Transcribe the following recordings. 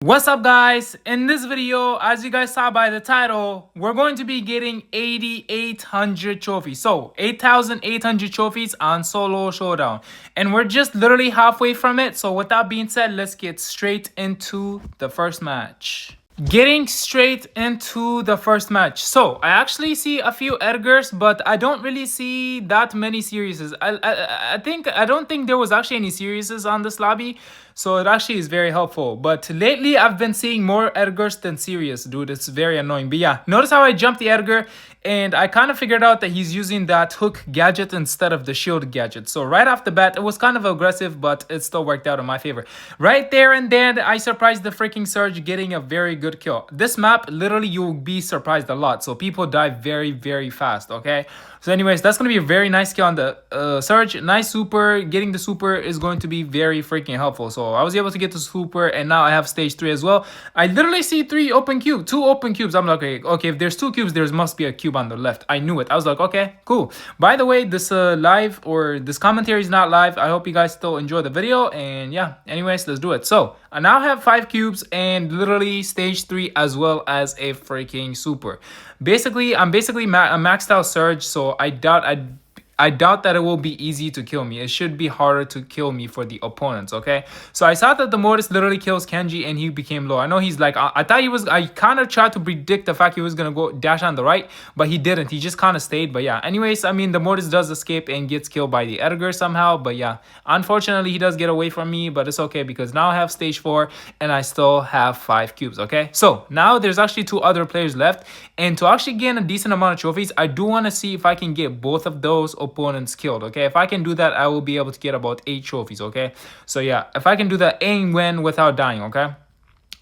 What's up, guys? In this video, as you guys saw by the title, we're going to be getting 8,800 trophies. So 8,800 trophies on solo showdown, and we're just literally halfway from it. So with that being said, let's get straight into the first match. Getting straight into the first match. So I actually see a few Edgars, but I don't really see that many series. I don't think there was actually any series on this lobby, so it actually is very helpful. But lately I've been seeing more Edgars than Sirius, dude. It's very annoying. But yeah, notice how I jumped the Edgar, and I kind of figured out that he's using that hook gadget instead of the shield gadget. So right off the bat, it was kind of aggressive, but it still worked out in my favor. Right there and then, I surprised the freaking Surge getting a very good kill. This map, literally, you'll be surprised a lot. So people die very, very fast, okay? So anyways, that's going to be a very nice kill on the Surge. Nice super. Getting the super is going to be very freaking helpful. So I was able to get the super, and now I have stage 3 as well. I literally see two open cubes. I'm like, okay, if there's 2 cubes, there must be a cube on the left. I knew it. I was like, okay, cool. By the way, this live or this commentary is not live. I hope you guys still enjoy the video. And yeah, anyways, let's do it. So I now have 5 cubes and literally stage 3 as well as a freaking super. Basically, I'm basically a maxed out Surge, so I doubt that it will be easy to kill me. It should be harder to kill me for the opponents, okay? So I saw that the Mortis literally kills Kenji and he became low. I know he's like, I thought he was, I kind of tried to predict the fact he was going to go dash on the right, but he didn't. He just kind of stayed. But yeah, anyways, I mean, the Mortis does escape and gets killed by the Edgar somehow. But yeah, unfortunately, he does get away from me, but it's okay because now I have stage 4 and I still have 5 cubes, okay? So now there's actually 2 other players left. And to actually gain a decent amount of trophies, I do want to see if I can get both of those opponents killed, okay? If I can do that, I will be able to get about 8 trophies, okay? So yeah, if I can do that and win without dying, okay?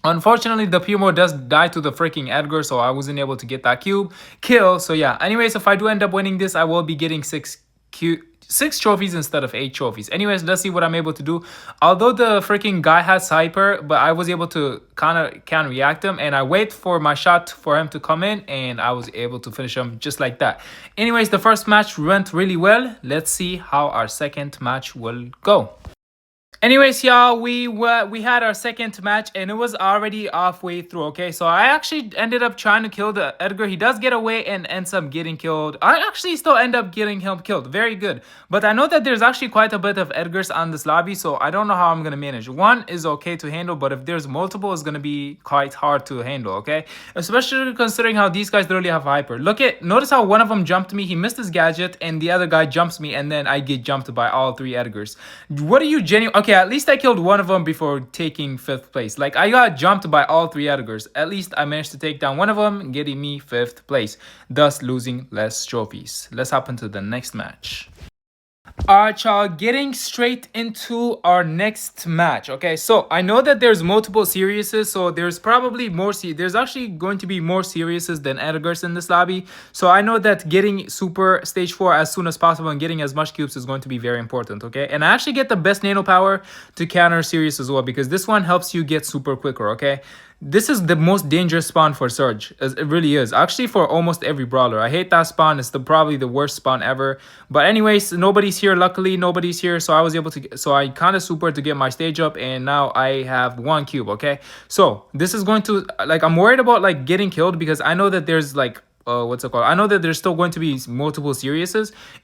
Unfortunately, the Primo does die to the freaking Edgar, so I wasn't able to get that cube kill. So yeah, anyways, if I do end up winning this, I will be getting 6 trophies instead of 8 trophies. Anyways, let's see what I'm able to do. Although the freaking guy has hyper, but I was able to can react him, and I wait for my shot for him to come in, and I was able to finish him just like that. Anyways, the first match went really well. Let's see how our second match will go. Anyways, y'all, we had our second match and it was already halfway through, okay? So I actually ended up trying to kill the Edgar. He does get away and ends up getting killed. I actually still end up getting him killed. Very good. But I know that there's actually quite a bit of Edgars on this lobby, so I don't know how I'm going to manage. One is okay to handle, but if there's multiple, it's going to be quite hard to handle, okay? Especially considering how these guys literally have hyper. Notice how one of them jumped me. He missed his gadget and the other guy jumps me and then I get jumped by all 3 Edgars. What are you genuine? Okay, at least I killed one of them before taking 5th place. Like, I got jumped by all 3 Edgars. At least I managed to take down one of them, getting me 5th place, thus losing less trophies. Let's hop into the next match. Alright, y'all, getting straight into our next match. Okay, so I know that there's multiple series, so there's probably more there's actually going to be more series than Edgars in this lobby. So I know that getting super stage 4 as soon as possible and getting as much cubes is going to be very important, okay? And I actually get the best nano power to counter series as well, because this one helps you get super quicker, okay? This is the most dangerous spawn for Surge. It really is. Actually, for almost every brawler. I hate that spawn. It's probably the worst spawn ever. But anyways, nobody's here. Luckily, nobody's here. So I was able to... So I kind of super to get my stage up. And now I have 1 cube, okay? So this is going to... Like, I'm worried about, like, getting killed because I know that there's, like... what's it called? I know that there's still going to be multiple series,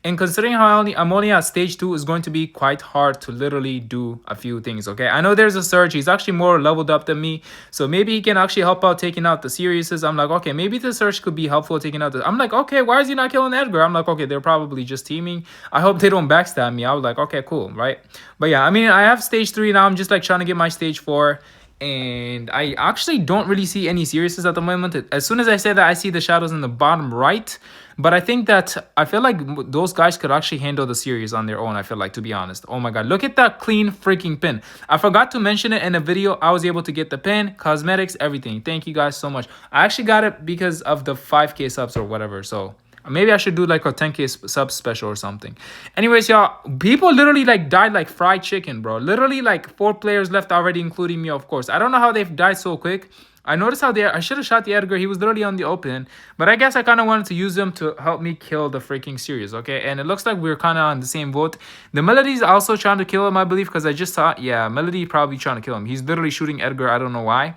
and considering how I'm only at stage 2, is going to be quite hard to literally do a few things, okay? I know there's a Surge. He's actually more leveled up than me, so maybe he can actually help out taking out the series. I'm like, okay, maybe the Surge could be helpful taking out the... I'm like, okay, why is he not killing Edgar? I'm like, okay, they're probably just teaming. I hope they don't backstab me. I was like, okay, cool, right? But yeah, I mean, I have stage 3 now. I'm just like trying to get my stage 4. And I actually don't really see any series at the moment. As soon as I say that, I see the shadows in the bottom right. But I think that I feel like those guys could actually handle the series on their own, I feel like, to be honest. Oh my god, look at that clean freaking pin. I forgot to mention it in the video. I was able to get the pin, cosmetics, everything. Thank you guys so much. I actually got it because of the 5k subs or whatever, so... Maybe I should do like a 10k sub special or something. Anyways, y'all, people literally like died like fried chicken, bro. Literally like 4 players left already, including me, of course. I don't know how they've died so quick. I noticed how I should have shot the Edgar. He was literally on the open. But I guess I kind of wanted to use him to help me kill the freaking series, okay? And it looks like we're kind of on the same boat. The Melody's also trying to kill him, I believe, because I just saw... Yeah, Melody probably trying to kill him. He's literally shooting Edgar. I don't know why.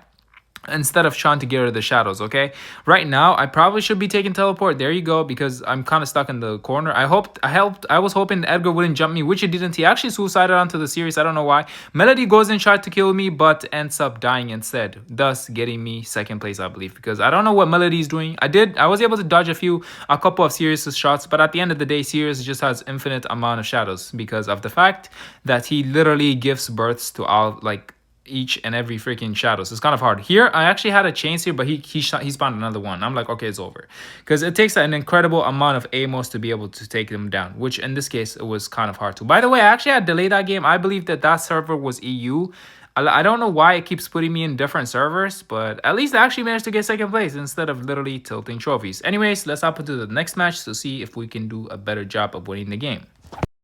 instead of trying to get rid of the shadows. Okay, right now I probably should be taking teleport. There you go, because I'm kind of stuck in the corner. I was hoping Edgar wouldn't jump me, which he didn't. He actually suicided onto the series. I don't know why. Melody goes and tried to kill me, but ends up dying instead, thus getting me second place, I believe, because I don't know what Melody's doing. I was able to dodge a couple of Sirius's shots, but at the end of the day, Sirius just has infinite amount of shadows because of the fact that he literally gives births to all, like, each and every freaking shadow. So it's kind of hard. Here, I actually had a chance here, but he spawned another one. I'm like, okay, it's over. Because it takes an incredible amount of Amos to be able to take them down, which in this case, it was kind of hard to. By the way, I actually had delayed that game. I believe that server was EU. I don't know why it keeps putting me in different servers, but at least I actually managed to get second place instead of literally tilting trophies. Anyways, let's hop into the next match to see if we can do a better job of winning the game.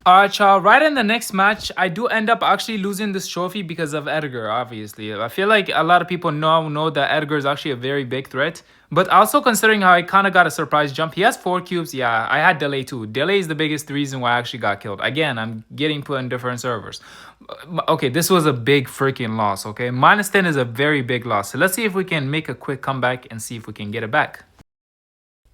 Alright, y'all, right in the next match, I do end up actually losing this trophy because of Edgar, obviously. I feel like a lot of people know that Edgar is actually a very big threat. But also considering how I kind of got a surprise jump. He has 4 cubes. Yeah, I had delay too. Delay is the biggest reason why I actually got killed. Again, I'm getting put in different servers. Okay, this was a big freaking loss, okay? -10 is a very big loss. So let's see if we can make a quick comeback and see if we can get it back.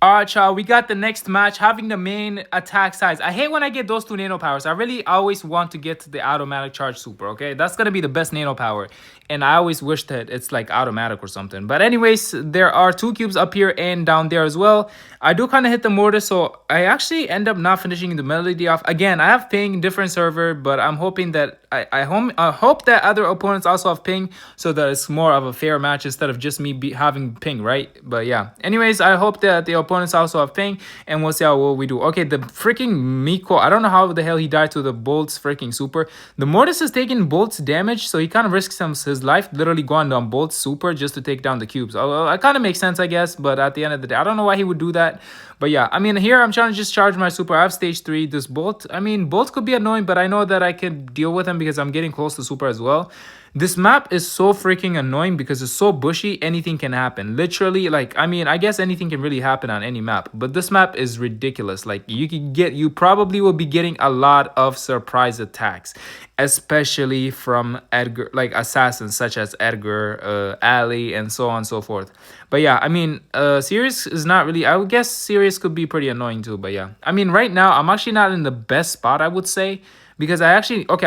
Alright, y'all, we got the next match, having the main attack size. I hate when I get those 2 nano powers. I really always want to get the automatic charge super, okay? That's gonna be the best nano power. And I always wish that it's like automatic or something. But anyways, there are 2 cubes up here and down there as well. I do kind of hit the mortar, so I actually end up not finishing the melody off. Again, I have ping, different server, but I'm hoping that I hope that other opponents also have ping, so that it's more of a fair match instead of just me having ping, right? But yeah, anyways, I hope that the opponents also have ping, and we'll see how well we do. Okay, the freaking Miko, I don't know how the hell he died to the Bolt's freaking super. The Mortis is taking Bolt's damage, so he kind of risks his life, literally going on Bolt's super just to take down the cubes. It kind of makes sense, I guess, but at the end of the day, I don't know why he would do that. But yeah, I mean, here I'm trying to just charge my super. I have stage 3. This Bolt, I mean, Bolt could be annoying, but I know that I can deal with him because I'm getting close to super as well. This map is so freaking annoying because it's so bushy. Anything can happen. Literally, like, I mean, I guess anything can really happen on any map. But this map is ridiculous. Like, you probably will be getting a lot of surprise attacks, especially from Edgar, like assassins such as Edgar, Ali, and so on and so forth. But yeah, I mean, Sirius is not really, I would guess Sirius could be pretty annoying too. But yeah, I mean, right now, I'm actually not in the best spot, I would say. Because I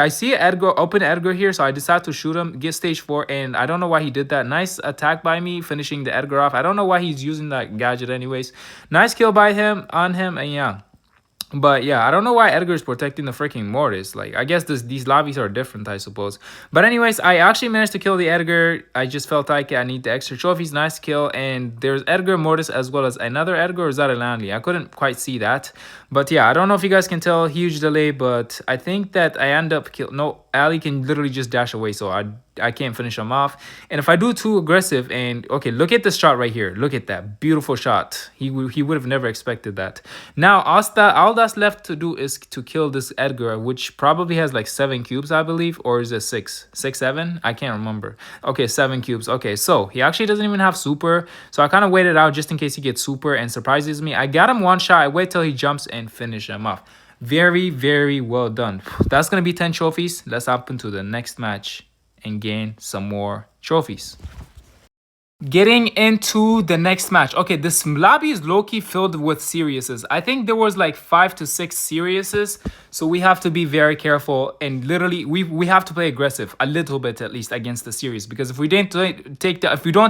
see Edgar, open Edgar here, so I decided to shoot him, get stage 4, and I don't know why he did that. Nice attack by me, finishing the Edgar off. I don't know why he's using that gadget anyways. Nice kill by him, on him, and yeah. But yeah, I don't know why Edgar is protecting the freaking Mortis. Like, I guess these lobbies are different, I suppose. But anyways, I actually managed to kill the Edgar. I just felt like I need the extra trophies. Nice kill. And there's Edgar, Mortis, as well as another Edgar, or is that a Landly? I couldn't quite see that. But yeah, I don't know if you guys can tell. Huge delay, but I think that I end up kill. No, Ali can literally just dash away, so I can't finish him off. And if I do too aggressive, and okay, look at this shot right here. Look at that beautiful shot. He would have never expected that. Now all that's left to do is to kill this Edgar, which probably has like 7 cubes, I believe, or is it 6, 7? I can't remember. Okay, 7 cubes. Okay, so he actually doesn't even have super, so I kind of waited out just in case he gets super and surprises me. I got him one shot. I wait till he jumps and finish him off. Very, very well done. That's gonna be 10 trophies. Let's hop into the next match and gain some more trophies. Getting into the next match. Okay, this lobby is low-key filled with Siriuses. I think there was like 5 to 6 Siriuses, so we have to be very careful, and literally we have to play aggressive a little bit at least against the Sirius, because if we don't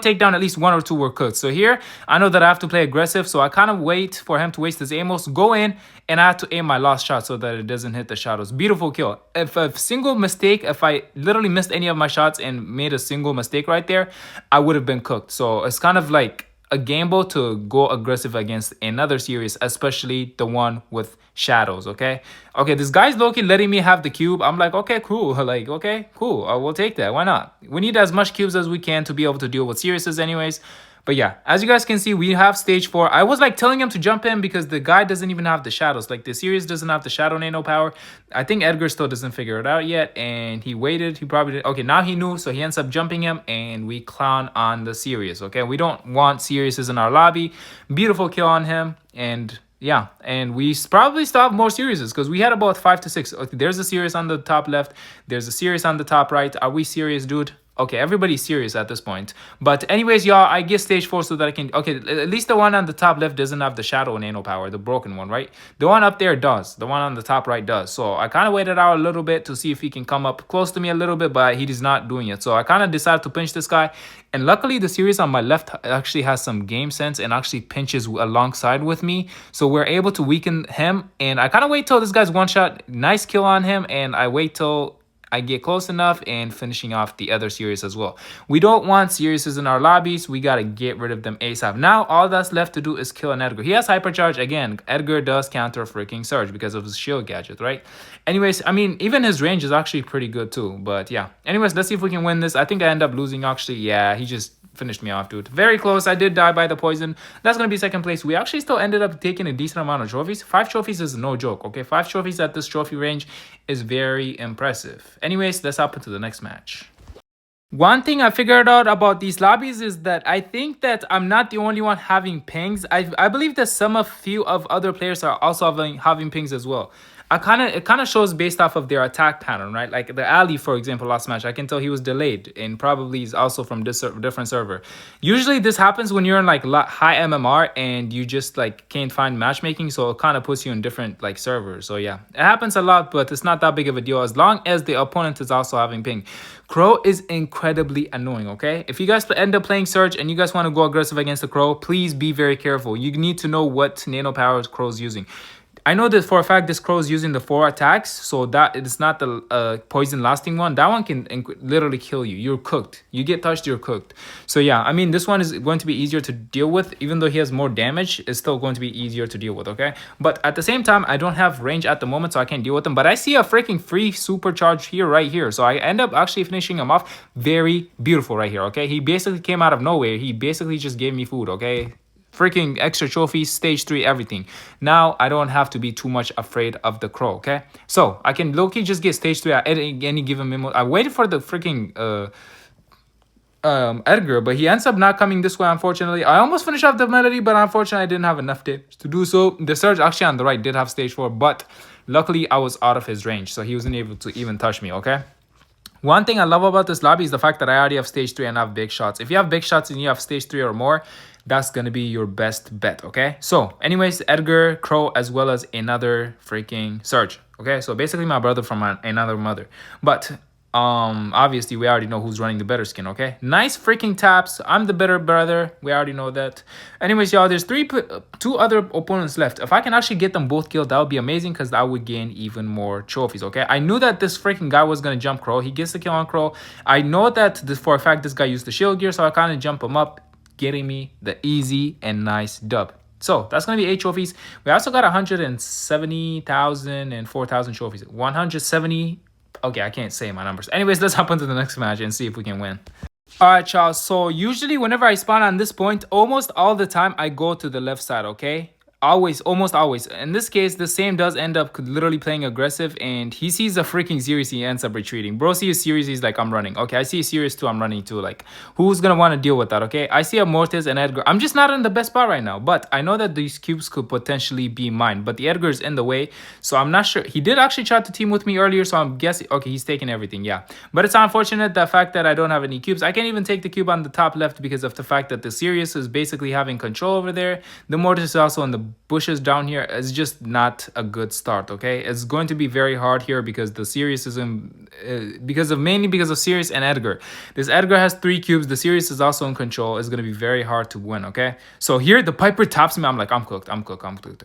take down at least 1 or 2, we're cooked. So here I know that I have to play aggressive, so I kind of wait for him to waste his Amos, go in, and I have to aim my last shot so that it doesn't hit the shadows. Beautiful kill. If a single mistake, if I literally missed any of my shots and made a single mistake right there, I would have been cooked. So it's kind of like a gamble to go aggressive against another series, especially the one with shadows. Okay, this guy's low-key letting me have the cube. I'm like, okay, cool. Like, okay, cool, we'll take that. Why not? We need as much cubes as we can to be able to deal with Siriuses anyways. But yeah, as you guys can see, we have stage 4. I was like telling him to jump in because the guy doesn't even have the shadows. Like, the Sirius doesn't have the shadow nano power. I think Edgar still doesn't figure it out yet, and he waited. He probably did. Okay, now he knew, so he ends up jumping him, and we clown on the Sirius. Okay, we don't want Siriuses in our lobby. Beautiful kill on him, and yeah, and we probably still have more Siriuses because we had about 5 to 6. Okay, there's a Sirius on the top left. There's a Sirius on the top right. Are we serious, dude? Okay, everybody's serious at this point. But anyways, y'all, I get stage 4 so that I can... Okay, at least the one on the top left doesn't have the shadow nano power, the broken one, right? The one up there does. The one on the top right does. So I kind of waited out a little bit to see if he can come up close to me a little bit, but he is not doing it. So I kind of decided to pinch this guy. And luckily, the series on my left actually has some game sense and actually pinches alongside with me. So we're able to weaken him. And I kind of wait till this guy's one shot. Nice kill on him. And I wait till I get close enough and finishing off the other series as well. We don't want series in our lobbies. We got to get rid of them ASAP. Now, all that's left to do is kill an Edgar. He has hypercharge. Again, Edgar does counter freaking Surge because of his shield gadget, right? Anyways, I mean, even his range is actually pretty good too. But yeah. Anyways, let's see if we can win this. I think I end up losing actually. Yeah, he just finished me off, dude. Very close. I did die by the poison. That's gonna be second place. We actually still ended up taking a decent amount of trophies. 5 trophies is no joke, okay? 5 trophies at this trophy range is very impressive. Anyways, let's hop into the next match. One thing I figured out about these lobbies is that I think that I'm not the only one having pings. I believe that few of other players are also having pings as well. It kind of shows based off of their attack pattern, right? Like the Ali, for example, last match, I can tell he was delayed and probably is also from this different server. Usually this happens when you're in like high MMR and you just like can't find matchmaking, so it kind of puts you in different like servers. So yeah, it happens a lot, but it's not that big of a deal as long as the opponent is also having ping. Crow is incredibly annoying, okay? If you guys end up playing Surge and you guys want to go aggressive against the Crow, please be very careful. You need to know what nano power Crow's using. I know that for a fact this Crow is using the 4 attacks, so that it's not the poison lasting one. That one can literally kill you. You're cooked. You get touched, you're cooked. So yeah, I mean, this one is going to be easier to deal with. Even though he has more damage, it's still going to be easier to deal with, okay? But at the same time, I don't have range at the moment, so I can't deal with him. But I see a freaking free supercharge here, right here. So I end up actually finishing him off. Very beautiful right here, okay? He basically came out of nowhere. He basically just gave me food, okay? Freaking extra trophies, stage 3, everything. Now I don't have to be too much afraid of the Crow, okay? So I can low-key just get stage 3 at any given moment. I waited for the freaking Edgar, but he ends up not coming this way, unfortunately. I almost finished off the melody, but unfortunately I didn't have enough damage to do so. The Surge actually on the right did have stage 4, but luckily I was out of his range, so he wasn't able to even touch me, okay? One thing I love about this lobby is the fact that I already have stage 3 and I have big shots. If you have big shots and you have stage 3 or more, that's going to be your best bet, okay? So, anyways, Edgar, Crow, as well as another freaking Surge, okay? So, basically my brother from another mother. But, obviously, we already know who's running the better skin, okay? Nice freaking taps. I'm the better brother. We already know that. Anyways, y'all, there's 2 other opponents left. If I can actually get them both killed, that would be amazing because that would gain even more trophies, okay? I knew that this freaking guy was going to jump Crow. He gets the kill on Crow. I know that for a fact this guy used the shield gear, so I kind of jump him up, getting me the easy and nice dub. So that's going to be 8 trophies. We also got 170,000 and 4,000 trophies. 170. Okay, I can't say my numbers. Anyways, let's hop into the next match and see if we can win. Alright, y'all. So usually whenever I spawn on this point, almost all the time I go to the left side, okay? Always, almost always. In this case, the same does end up literally playing aggressive, and he sees a freaking series, he ends up retreating. Bro sees a series, he's like, I'm running. Okay, I see a series too, I'm running too. Like, who's gonna want to deal with that, okay? I see a Mortis and Edgar. I'm just not in the best spot right now, but I know that these cubes could potentially be mine, but the Edgar is in the way, so I'm not sure. He did actually try to team with me earlier, so I'm guessing, okay, he's taking everything, yeah. But it's unfortunate the fact that I don't have any cubes. I can't even take the cube on the top left because of the fact that the Sirius is basically having control over there. The Mortis is also in the bushes down here. Is just not a good start, okay? It's going to be very hard here because the Sirius is in mainly because of Sirius and Edgar. This Edgar has 3 cubes. The Sirius is also in control. It's going to be very hard to win, okay? So here the Piper taps me. I'm like, I'm cooked,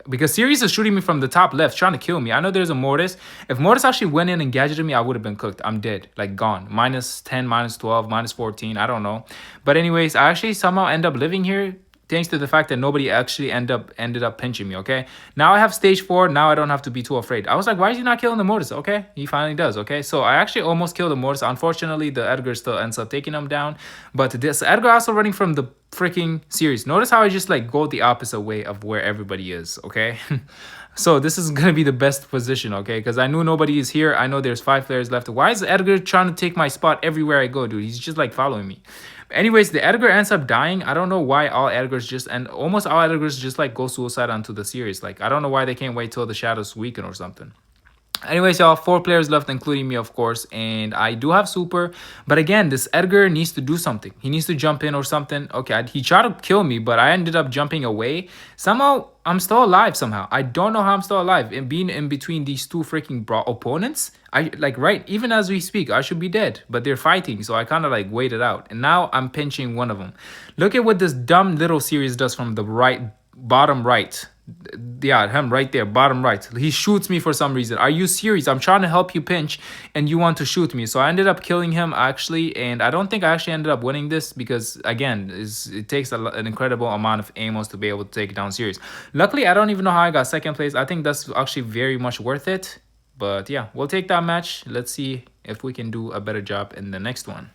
because Sirius is shooting me from the top left, trying to kill me. I know there's a Mortis. If Mortis actually went in and gadgeted me, I would have been cooked. I'm dead, like gone. -10, -12, -14, I don't know. But anyways, I actually somehow end up living here thanks to the fact that nobody actually ended up pinching me, okay? Now I have stage 4. Now I don't have to be too afraid. I was like, why is he not killing the Mortis? Okay, he finally does, okay? So I actually almost killed the Mortis. Unfortunately, the Edgar still ends up taking him down. But this Edgar also running from the freaking series. Notice how I just like go the opposite way of where everybody is, okay? So this is going to be the best position, okay? Because I knew nobody is here. I know there's 5 players left. Why is Edgar trying to take my spot everywhere I go, dude? He's just like following me. Anyways, the Edgar ends up dying. I don't know why almost all Edgars just like go suicide onto the series. Like, I don't know why they can't wait till the shadows weaken or something. Anyways, y'all, 4 players left, including me, of course, and I do have super. But again, this Edgar needs to do something. He needs to jump in or something. Okay, he tried to kill me, but I ended up jumping away. Somehow, I'm still alive. Somehow, I don't know how I'm still alive. And being in between these two freaking opponents, I like right even as we speak, I should be dead, but they're fighting, so I kind of like waited out, and now I'm pinching one of them. Look at what this dumb little series does from the right bottom right. Yeah, him right there, bottom right. He shoots me for some reason. Are you serious? I'm trying to help you pinch and you want to shoot me. So I ended up killing him actually, and I don't think I actually ended up winning this because again, it takes an incredible amount of amos to be able to take down series. Luckily, I don't even know how I got second place. I think that's actually very much worth it. But yeah, we'll take that match. Let's see if we can do a better job in the next one.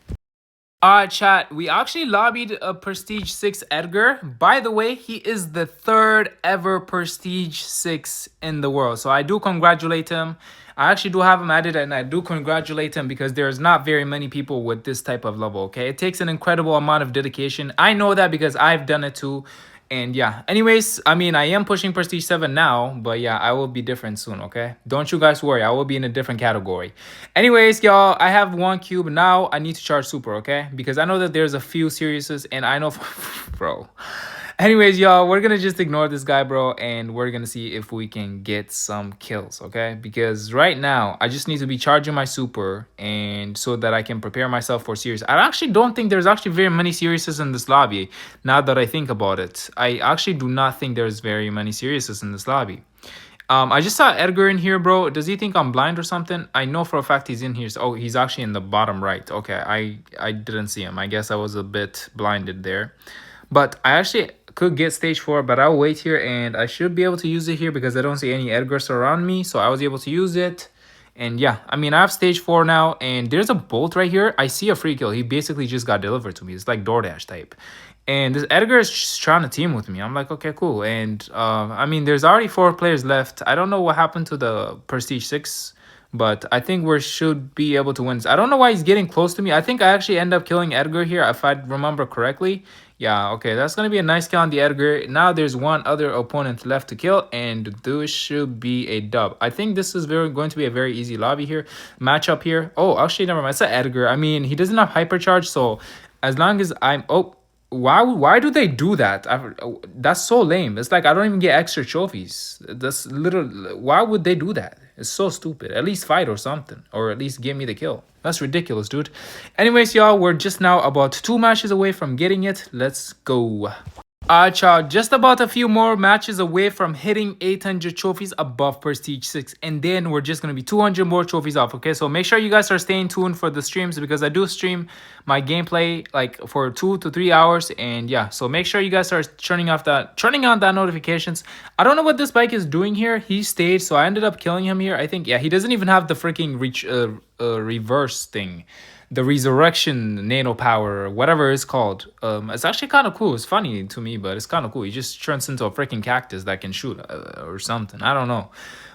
Chat, we actually lobbied a Prestige 6 Edgar. By the way, he is the third ever Prestige 6 in the world. So I do congratulate him. I actually do have him added, and I do congratulate him because there's not very many people with this type of level, okay? It takes an incredible amount of dedication. I know that because I've done it too. And yeah, anyways, I mean, I am pushing Prestige 7 now, but yeah, I will be different soon, okay? Don't you guys worry, I will be in a different category. Anyways, y'all, I have 1 cube. Now I need to charge super, okay? Because I know that there's a few seriouses, and I know, bro. Anyways, y'all, we're gonna just ignore this guy, bro, and we're gonna see if we can get some kills, okay? Because right now, I just need to be charging my super, and so that I can prepare myself for series. I actually don't think there's actually very many seriouses in this lobby, now that I think about it. I actually do not think there's very many seriouses in this lobby. I just saw Edgar in here, bro. Does he think I'm blind or something? I know for a fact he's in here. So, oh, he's actually in the bottom right. Okay, I didn't see him. I guess I was a bit blinded there. But I actually could get stage 4, but I'll wait here, and I should be able to use it here because I don't see any Edgars around me. So I was able to use it. And yeah, I mean, I have stage 4 now, and there's a bolt right here. I see a free kill. He basically just got delivered to me. It's like DoorDash type. And this Edgar is just trying to team with me. I'm like, okay, cool. And I mean, there's already 4 players left. I don't know what happened to the Prestige 6, but I think we should be able to win this. I don't know why he's getting close to me. I think I actually end up killing Edgar here, if I remember correctly. Yeah, okay, that's going to be a nice kill on the Edgar. Now there's one other opponent left to kill, and this should be a dub. I think this is going to be a very easy lobby here. Matchup here. Oh, actually, never mind. It's an Edgar. I mean, he doesn't have hypercharge, so as long as I'm... Oh, why do they do that? That's so lame. It's like I don't even get extra trophies. That's literally... Why would they do that? It's so stupid. At least fight or something, or at least give me the kill. That's ridiculous, dude. Anyways, y'all, we're just now about 2 matches away from getting it. Let's go. Child, just about a few more matches away from hitting 800 trophies above Prestige 6. And then we're just going to be 200 more trophies off, okay? So make sure you guys are staying tuned for the streams because I do stream my gameplay like for 2 to 3 hours. And yeah, so make sure you guys are turning on that notifications. I don't know what this bike is doing here. He stayed, so I ended up killing him here. I think, yeah, he doesn't even have the freaking reverse thing. The resurrection nano power, whatever it's called. It's actually kind of cool. It's funny to me, but it's kind of cool. He just turns into a freaking cactus that can shoot or something. I don't know.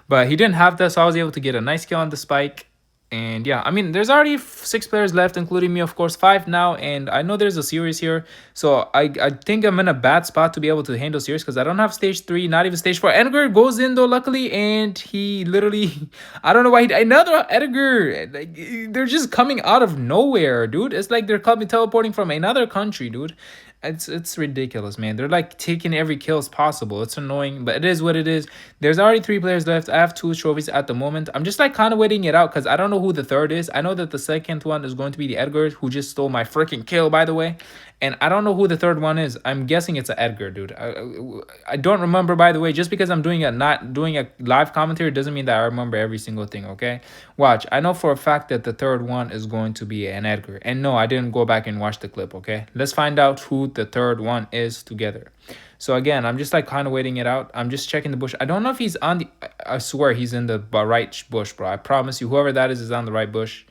But he didn't have that, so I was able to get a nice kill on the spike. And yeah, I mean, there's already 6 players left, including me, of course, 5 now. And I know there's a series here. So I think I'm in a bad spot to be able to handle series because I don't have stage 3, not even stage 4. Edgar goes in, though, luckily. And he literally, I don't know why. Another Edgar. Like, they're just coming out of nowhere, dude. It's like they're teleporting from another country, dude. It's ridiculous, man. They're like taking every kill as possible. It's annoying, but it is what it is. There's already 3 players left. I have 2 trophies at the moment. I'm just like kind of waiting it out because I don't know who the third is. I know that the second one is going to be the Edgar, who just stole my freaking kill, by the way. And I don't know who the third one is. I'm guessing it's an Edgar, dude. I don't remember, by the way. Just because I'm not doing a live commentary doesn't mean that I remember every single thing, okay? Watch. I know for a fact that the third one is going to be an Edgar. And no, I didn't go back and watch the clip, okay? Let's find out who the third one is together. So again, I'm just like kind of waiting it out. I'm just checking the bush. I don't know if he's on the... I swear he's in the right bush, bro. I promise you, whoever that is on the right bush.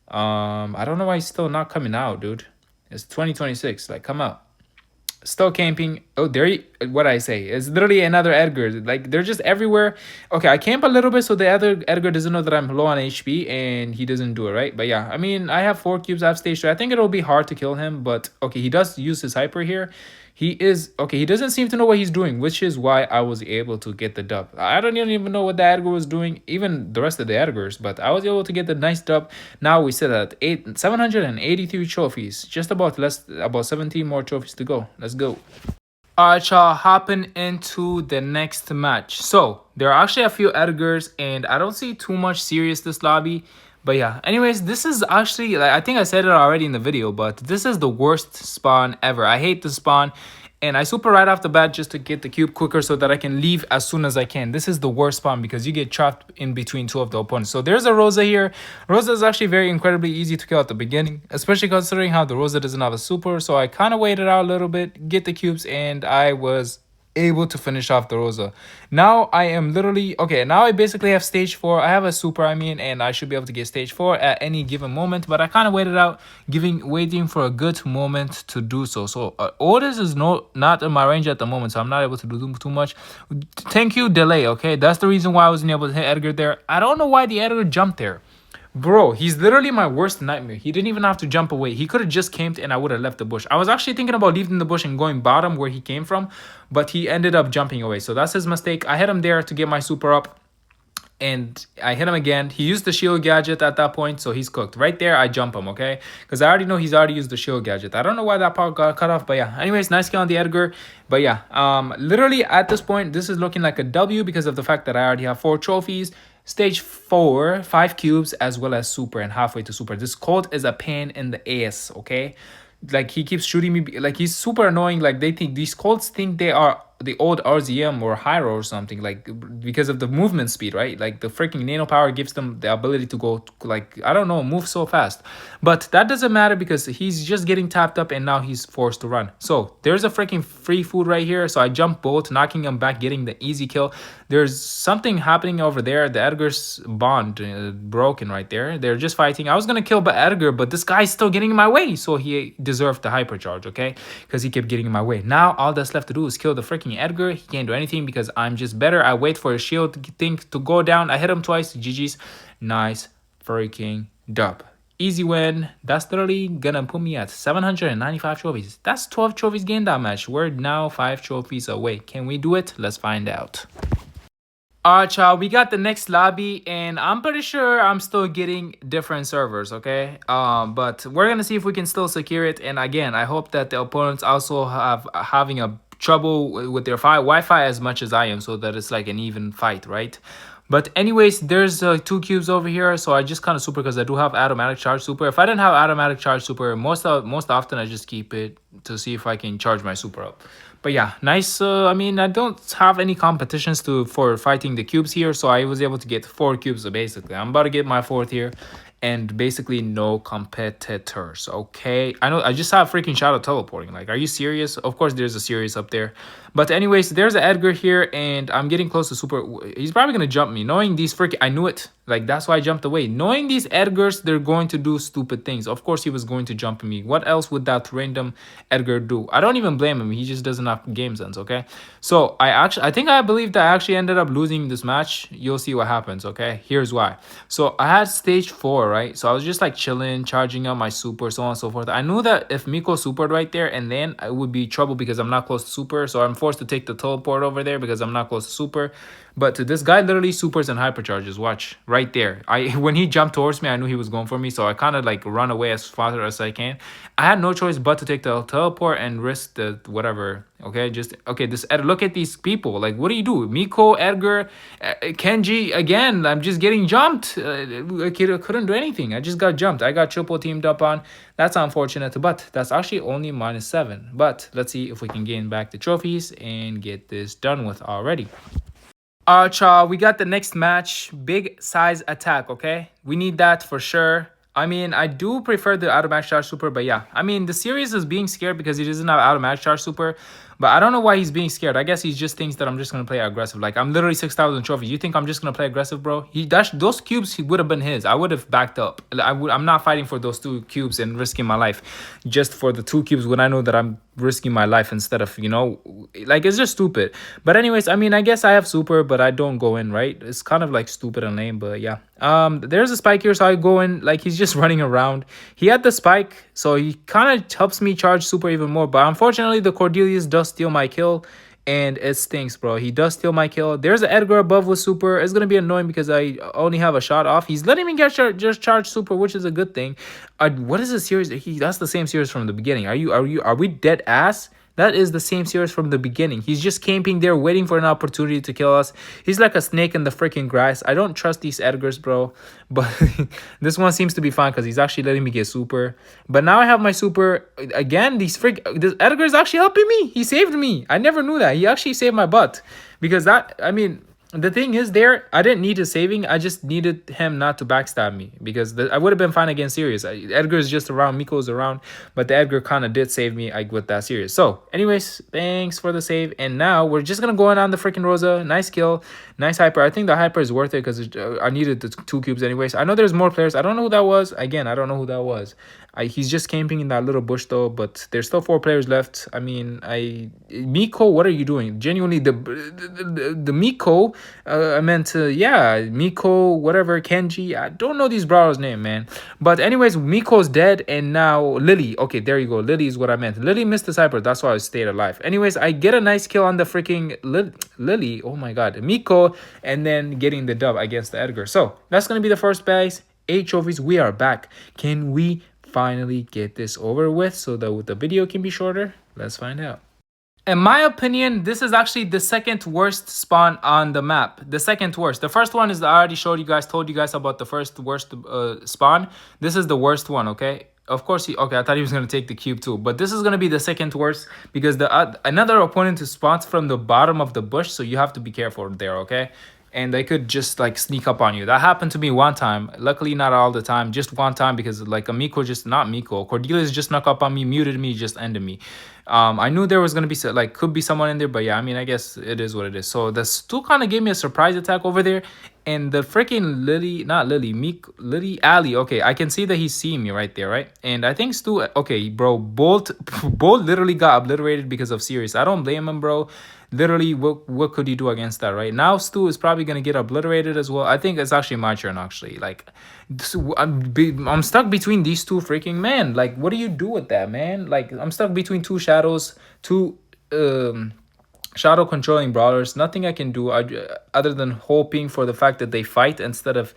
I don't know why he's still not coming out, dude. It's 2026. Like, come out. Still camping. Oh, what I say. It's literally another Edgar. Like, they're just everywhere. Okay, I camp a little bit so the other Edgar doesn't know that I'm low on HP and he doesn't do it, right? But yeah, I mean, I have 4 cubes. I have stage 3. I think it'll be hard to kill him, but okay, he does use his hyper here. He is okay. He doesn't seem to know what he's doing, which is why I was able to get the dub. I don't even know what the Edgar was doing, even the rest of the Edgars, but I was able to get the nice dub. Now we sit at 783 trophies, just about 17 more trophies to go. Let's go. Alright, y'all, hopping into the next match. So there are actually a few Edgars, and I don't see too much serious this lobby. But yeah, anyways, this is actually, like, I think I said it already in the video, but this is the worst spawn ever. I hate the spawn, and I super right off the bat just to get the cube quicker so that I can leave as soon as I can. This is the worst spawn because you get trapped in between 2 of the opponents. So there's a Rosa here. Rosa is actually very incredibly easy to kill at the beginning, especially considering how the Rosa doesn't have a super. So I kind of waited out a little bit, get the cubes, and I was able to finish off the Rosa. Now I am literally okay. Now I basically have stage 4. I have a super, I mean, and I should be able to get stage 4 at any given moment. But I kind of waited out, waiting for a good moment to do so. So orders is not in my range at the moment, so I'm not able to do too much. Thank you, delay. Okay, that's the reason why I wasn't able to hit Edgar there. I don't know why the Edgar jumped there. Bro, he's literally my worst nightmare. He didn't even have to jump away. He could have just camped and I would have left the bush. I was actually thinking about leaving the bush and going bottom where he came from, but he ended up jumping away. So that's his mistake. I hit him there to get my super up, and I hit him again. He used the shield gadget at that point, so he's cooked. Right there, I jump him, okay? Because I already know he's already used the shield gadget. I don't know why that part got cut off, but yeah. Anyways, nice kill on the Edgar. But yeah, literally at this point, this is looking like a W because of the fact that I already have 4 trophies. Stage 4, 5 cubes, as well as super, and halfway to super. This Colt is a pain in the ass, okay? Like, he keeps shooting me. Like, he's super annoying. Like, these Colts think they are the old RZM or Hyro or something, like, because of the movement speed, right? Like, the freaking nano power gives them the ability to go, like, I don't know, move so fast. But that doesn't matter because he's just getting tapped up and now he's forced to run. So there's a freaking free food right here. So I jump bolt, knocking him back, getting the easy kill. There's something happening over there. The Edgar's bond broken right there. They're just fighting. I was gonna kill Edgar, but this guy's still getting in my way, so he deserved the hypercharge, okay? Because he kept getting in my way. Now all that's left to do is kill the freaking Edgar. He can't do anything because I'm just better. I wait for his shield thing to go down. I hit him twice. GG's. Nice freaking dub. Easy win. That's literally gonna put me at 795 trophies. That's 12 trophies gained that match. We're now 5 trophies away. Can we do it? Let's find out. Alright, y'all, we got the next lobby, and I'm pretty sure I'm still getting different servers, okay? But we're gonna see if we can still secure it. And again, I hope that the opponents also having a trouble with their Wi-Fi as much as I am, so that it's like an even fight, right? But anyways, there's 2 cubes over here, so I just kind of super because I do have automatic charge super. If I didn't have automatic charge super, most often I just keep it to see if I can charge my super up. But yeah, nice. I mean, I don't have any competitions for fighting the cubes here, so I was able to get 4 cubes. So basically, I'm about to get my 4th here, and basically no competitors. Okay, I know I just saw a freaking shadow teleporting. Like, are you serious? Of course, there's a serious up there. But anyways, there's an Edgar here, and I'm getting close to super. He's probably gonna jump me. Knowing these freaking, I knew it. Like, that's why I jumped away. Knowing these Edgars, they're going to do stupid things. Of course, he was going to jump me. What else would that random Edgar do? I don't even blame him. He just doesn't have game sense. Okay, so I believe that I actually ended up losing this match. You'll see what happens. Okay, here's why. So I had stage 4, right? So I was just like chilling, charging up my super, so on and so forth. I knew that if Miko supered right there, and then I would be trouble because I'm not close to super. So I'm forced to take the teleport over there because I'm not close to super. But this guy literally supers and hypercharges. Watch right there. When he jumped towards me, I knew he was going for me, so I kind of like run away as far as I can. I had no choice but to take the teleport and risk the whatever. Okay, look at these people. Like, what do you do? Miko, Edgar, Kenji again. I'm just getting jumped. I couldn't do anything. I just got jumped. I got triple teamed up on. That's unfortunate, but that's actually only -7. But let's see if we can gain back the trophies and get this done with already. Alright, y'all, we got the next match. Big size attack, okay? We need that for sure. I mean, I do prefer the automatic charge super, but yeah. I mean, the series is being scared because he doesn't have automatic charge super. But I don't know why he's being scared. I guess he just thinks that I'm just going to play aggressive. Like, I'm literally 6,000 trophies. You think I'm just going to play aggressive, bro? Those cubes, he would have been his. I would have backed up. I'm not fighting for those 2 cubes and risking my life just for the 2 cubes when I know that I'm risking my life instead of, like, it's just stupid. But anyways, I mean, I guess I have super, but I don't go in, right? It's kind of like stupid and lame, but yeah. There's a spike here, so I go in. Like, he's just running around. He had the spike, so he kind of helps me charge super even more. But unfortunately, the Cordelius does steal my kill, and it stinks, bro. He does steal my kill. There's an Edgar above with super. It's gonna be annoying because I only have a shot off. He's letting me get just charge super, which is a good thing. What is the series? That's the same series from the beginning. Are we dead ass? That is the same series from the beginning. He's just camping there, waiting for an opportunity to kill us. He's like a snake in the freaking grass. I don't trust these Edgars, bro. But this one seems to be fine because he's actually letting me get super. But now I have my super. Again, this Edgar is actually helping me. He saved me. I never knew that. He actually saved my butt. Because I mean, the thing is, I didn't need his saving. I just needed him not to backstab me because I would have been fine against Sirius. Edgar's just around, Miko's around, but the Edgar kind of did save me with that Sirius. So, anyways, thanks for the save. And now we're just gonna go in on the freaking Rosa. Nice kill, nice hyper. I think the hyper is worth it because I needed the 2 cubes anyways. I know there's more players. I don't know who that was. Again, I don't know who that was. He's just camping in that little bush though, but there's still 4 players left. I mean, Miko, what are you doing? Genuinely, the Miko, I meant Miko, whatever, Kenji. I don't know these brawlers' name, man. But anyways, Miko's dead, and now Lily. Okay, there you go. Lily is what I meant. Lily missed the sniper. That's why I stayed alive. Anyways, I get a nice kill on the freaking Lily. Oh my god, Miko, and then getting the dub against the Edgar. So that's gonna be the first base. 8 trophies. We are back. Can we finally get this over with so that the video can be shorter? Let's find out. In my opinion, this is actually the second worst spawn on the map. The second worst. The first one is I already told you guys about the first worst spawn. This is the worst one, okay? Of course, okay, I thought he was going to take the cube too. But this is going to be the second worst because another opponent spawns from the bottom of the bush. So you have to be careful there, okay? And they could just like sneak up on you. That happened to me one time. Luckily, not all the time. Just one time because like Cordelius just snuck up on me, muted me, just ended me. I knew there was gonna be could be someone in there, but yeah, I mean, I guess it is what it is. So the Stu kind of gave me a surprise attack over there, and the freaking Lily Alley. Okay, I can see that he's seeing me right there, right? And I think Stu. Okay, bro, Bolt literally got obliterated because of Sirius. I don't blame him, bro. Literally, what could he do against that, right? Now Stu is probably gonna get obliterated as well. I think it's actually my turn, actually. Like, I'm stuck between these 2 freaking men. Like, what do you do with that, man? Like, I'm stuck between 2 shadows, 2 shadow controlling brawlers. Nothing I can do other than hoping for the fact that they fight instead of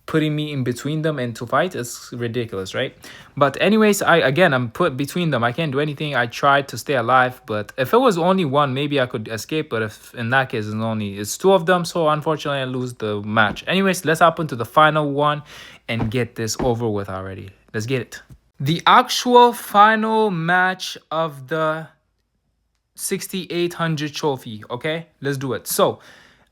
putting me in between them and to fight. Is ridiculous, right? But anyways, I'm put between them. I can't do anything. I tried to stay alive, but if it was only one, maybe I could escape. But if in that case it's 2 of them, so unfortunately I lose the match. Anyways, let's hop into the final one and get this over with already. Let's get it. The actual final match of the 6,800 trophy. Okay, let's do it. So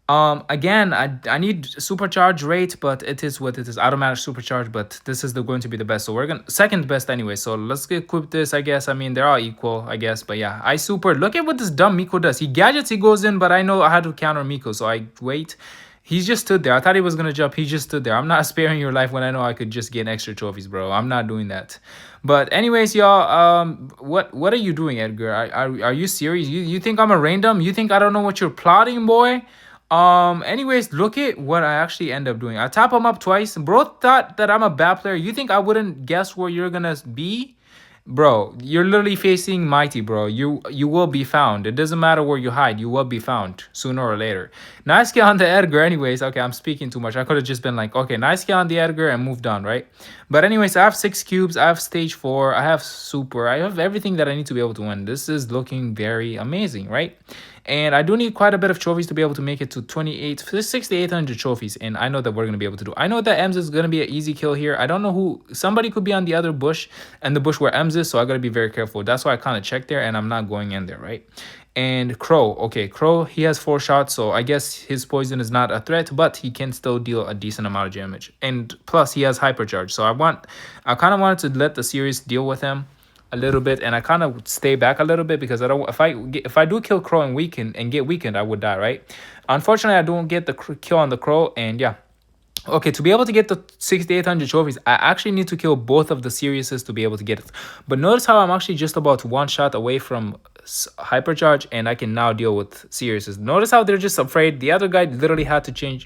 again, I need supercharge rate, but it is what it is. Automatic supercharge, but this is going to be the best. So we're gonna second best anyway. So let's equip this, I guess. I mean, they're all equal, I guess. But yeah, I super. Look at what this dumb Miko does. He gadgets, he goes in, but I know I had to counter Miko, so I wait. He just stood there. I thought he was gonna jump. He just stood there. I'm not sparing your life when I know I could just get extra trophies, bro. I'm not doing that. But anyways, y'all, what are you doing, Edgar? Are you serious? You think I'm a random? You think I don't know what you're plotting, boy? Anyways, look at what I actually end up doing. I tap him up twice. Bro thought that I'm a bad player. You think I wouldn't guess where you're gonna be? Bro, you're literally facing Mighty, bro. You will be found. It doesn't matter where you hide. You will be found sooner or later. Nice kill on the Edgar anyways. Okay, I'm speaking too much. I could have just been like, okay, nice kill on the Edgar and moved on, right? But anyways, I have 6 cubes. I have stage 4. I have super. I have everything that I need to be able to win. This is looking very amazing, right? And I do need quite a bit of trophies to be able to make it to 6,800 trophies. And I know that we're going to be able to do. I know that Ems is going to be an easy kill here. I don't know who. Somebody could be on the other bush and the bush where Ems is. So I got to be very careful. That's why I kind of checked there and I'm not going in there, right? And Crow. Okay, Crow, he has 4 shots. So I guess his poison is not a threat, but he can still deal a decent amount of damage. And plus he has hypercharge. So I kind of wanted to let the series deal with him a little bit, and I kind of stay back a little bit because I don't. If I do kill Crow and get weakened, I would die, right? Unfortunately, I don't get the kill on the Crow, and yeah, Okay, to be able to get the 6,800 trophies, I actually need to kill both of the Siriuses to be able to get it. But notice how I'm actually just about one shot away from hypercharge, and I can now deal with Siriuses. Notice how they're just afraid. The other guy literally had to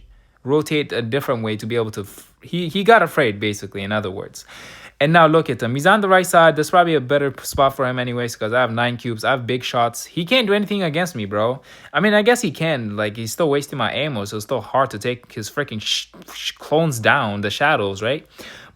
rotate a different way to be able to. He got afraid, basically, in other words. And now look at him. He's on the right side. That's probably a better spot for him anyways, because I have 9 cubes. I have big shots. He can't do anything against me, bro. I mean, I guess he can. Like, he's still wasting my ammo, so it's still hard to take his freaking clones down, the shadows, right?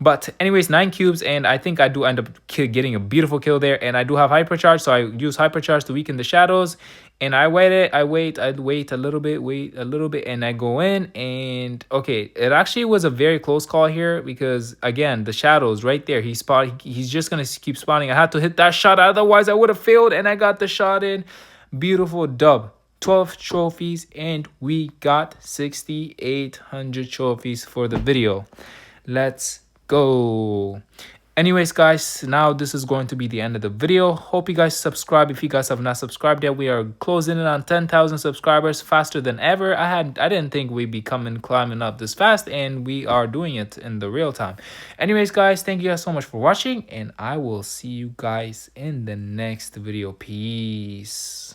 But anyways, 9 cubes, and I think I do end up getting a beautiful kill there. And I do have hypercharge, so I use hypercharge to weaken the shadows. And I wait a little bit, and I go in. And okay, it actually was a very close call here, because again, the shadows right there, he's just gonna keep spawning. I had to hit that shot, otherwise I would have failed, and I got the shot in. Beautiful dub. 12 trophies, and we got 6,800 trophies for the video. Let's go. Anyways, guys, now this is going to be the end of the video. Hope you guys subscribe if you guys have not subscribed yet. We are closing in on 10,000 subscribers faster than ever. I didn't think we'd be climbing up this fast, and we are doing it in the real time. Anyways, guys, thank you guys so much for watching, and I will see you guys in the next video. Peace.